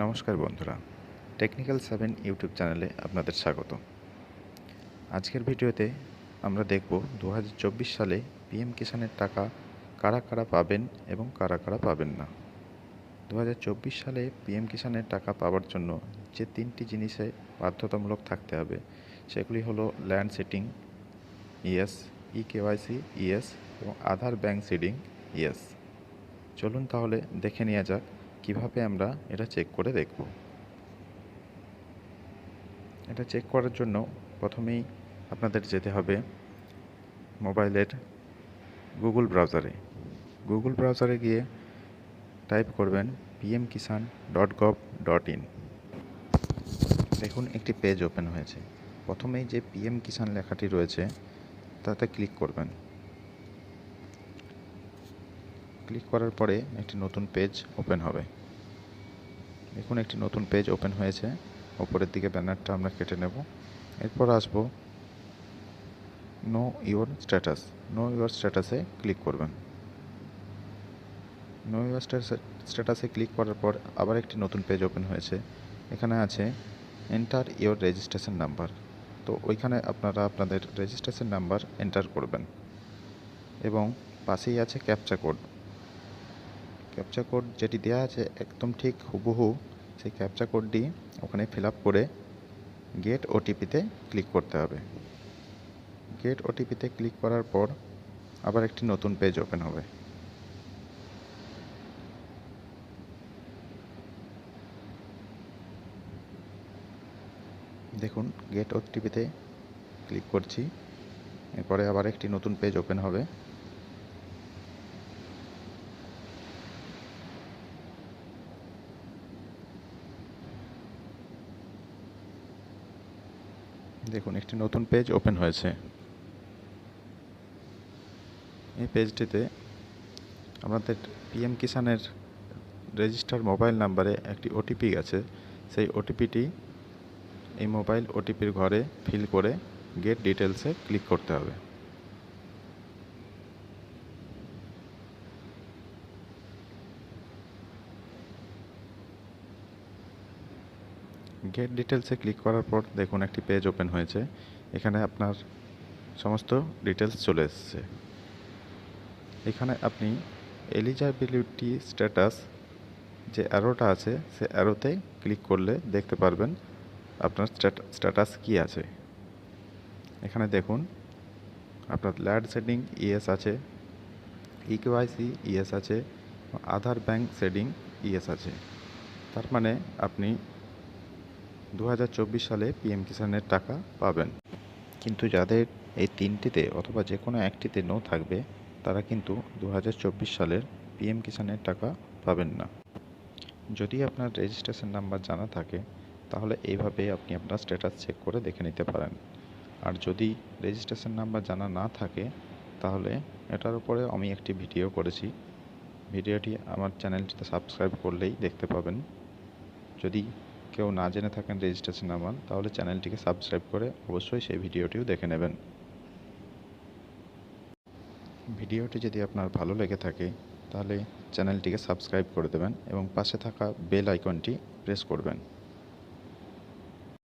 নমস্কার বন্ধুরা, technical 7 YouTube চ্যানেলে আপনাদের স্বাগত। আজকের ভিডিওতে আমরা দেখব 2024 সালে পিএম কিষাণের টাকা কারা কারা পাবেন এবং কারা কারা পাবেন না। 2024 সালে পিএম কিষাণের টাকা পাওয়ার জন্য যে 3টি জিনিসে বাধ্যতামূলক থাকতে হবে সেগুলি হলো land seeding yes, eKYC yes এবং আধার ব্যাংক সিডিং ইয়েস। চলুন তাহলে দেখে নেওয়া যাক কিভাবে আমরা এটা চেক করে দেখব। এটা চেক করার জন্য প্রথমেই আপনাদের যেতে হবে মোবাইলের গুগল ব্রাউজারে গিয়ে টাইপ করবেন pmkisan.gov.in। দেখুন একটি পেজ ওপেন হয়েছে। প্রথমেই যে পিএম কিষাণ লেখাটি রয়েছে তাতে ক্লিক করবেন। ক্লিক করার পরে একটি নতুন পেজ ওপেন হবে। দেখুন একটি নতুন পেজ ওপেন হয়েছে। ওপরের দিকে ব্যানারটা আমরা কেটে নেব। এরপর আসব নো ইওর স্ট্যাটাসে ক্লিক করবেন। নো ইওর স্ট্যাটাসে ক্লিক করার পর আবার একটি নতুন পেজ ওপেন হয়েছে। এখানে আছে এন্টার ইওর রেজিস্ট্রেশন নাম্বার। তো ওইখানে আপনারা আপনাদের রেজিস্ট্রেশন নাম্বার এন্টার করবেন এবং পাশেই আছে ক্যাপচা কোড যেটি দেওয়া আছে একদম ঠিক হুবহু সেই ক্যাপচা কোডটি ওখানে ফিল আপ করে গেট ওটিপিতে ক্লিক করতে হবে। গেট ওটিপিতে ক্লিক করার পর আবার একটি নতুন পেজ ওপেন হবে। দেখুন গেট ওটিপিতে ক্লিক করছি। এরপরে আবার একটি নতুন পেজ ওপেন হবে। দেখুন একটি নতুন পেজ ওপেন হয়েছে। এই পেজটিতে আমাদের পিএম কিষাণের রেজিস্টার মোবাইল নাম্বারে একটি ওটিপি আছে। সেই ওটিপিটি এই মোবাইল ওটিপির ঘরে ফিল করে গেট ডিটেলসে ক্লিক করতে হবে। গেট ডিটেলসে ক্লিক করার পর দেখুন একটি পেজ ওপেন হয়েছে। এখানে আপনার সমস্ত ডিটেলস চলে এসেছে। এখানে আপনি এলিজিবিলিটি স্ট্যাটাস যে অ্যারোটা আছে সে অ্যারোতে ক্লিক করলে দেখতে পারবেন আপনার স্ট্যাটাস কি আছে। এখানে দেখুন আপনার ল্যান্ড সিডিং ইয়েস আছে, ইকেওয়াইসি ইয়েস আছে, আধার ব্যাংক সিডিং ইয়েস আছে। তার মানে আপনি 2024 সালে পিএম কিষাণের টাকা পাবেন। কিন্তু যাদের এই তিনটিতে অথবা যে কোনো একটিতে নো থাকবে তারা কিন্তু 2024 সালের পিএম কিষাণের টাকা পাবেন না। যদি আপনার রেজিস্ট্রেশন নাম্বার জানা থাকে তাহলে এইভাবে আপনি আপনার স্ট্যাটাস চেক করে দেখে নিতে পারেন। আর যদি রেজিস্ট্রেশন নাম্বার জানা না থাকে তাহলে এটার উপরে আমি একটি ভিডিও করেছি। ভিডিওটি আমার চ্যানেলটিতে সাবস্ক্রাইব করলেই দেখতে পাবেন। যদি কেউ না জেনে থাকেন রেজিস্ট্রেশন নাম্বার তাহলে চ্যানেলটিকে সাবস্ক্রাইব করে অবশ্যই সেই ভিডিওটিও দেখে নেবেন। ভিডিওটি যদি আপনার ভালো লেগে থাকে তাহলে চ্যানেলটিকে সাবস্ক্রাইব করে দেবেন এবং পাশে থাকা বেল আইকনটি প্রেস করবেন।